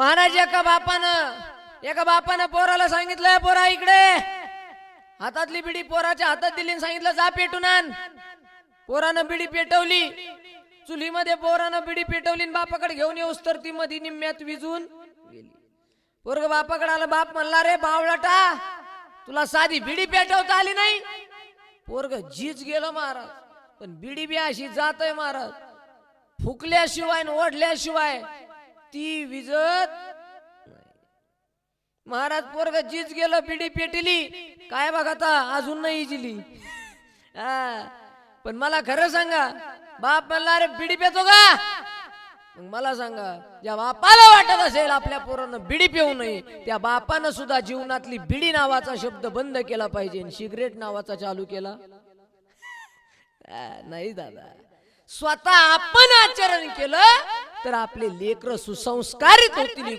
महाराज एका बापानं पोराला सांगितलं, पोरा इकडे, हातातली बिडी पोराच्या हातात दिली आणि सांगितलं जा पेटून आण. पोरानं बिडी पेटवली, चुलीमध्ये पोरानं बिडी पेटवली आणि बापाकडे घेऊन येऊस तर ती मध्ये निम्म्यात विजून गेली. पोरग बापाकडे आला, बाप म्हणला रे बावळाटा, तुला साधी बिडी पेटवता आली नाही. पोरग जीच गेलं महाराज, पण बिडी बी अशी जातय महाराज, फुकल्याशिवाय ओढल्याशिवाय ती विजत. महाराज पोरग जीच गेलं, बिडी पेटली, काय बघा आता अजून नाही जिली. पण मला खरं सांगा, बाप म्हणला अरे बिडी पेतो का? मग मला सांगा, ज्या बापाला वाटत असेल आपल्या पोरानं बिडी पिऊ नये, त्या बापानं सुद्धा जीवनातली बिडी नावाचा शब्द बंद केला पाहिजे, सिगरेट नावाचा चालू केला नाही दादा. स्वतः आपण आचरण केलं तर आपले लेकरं सुसंस्कारित होतील.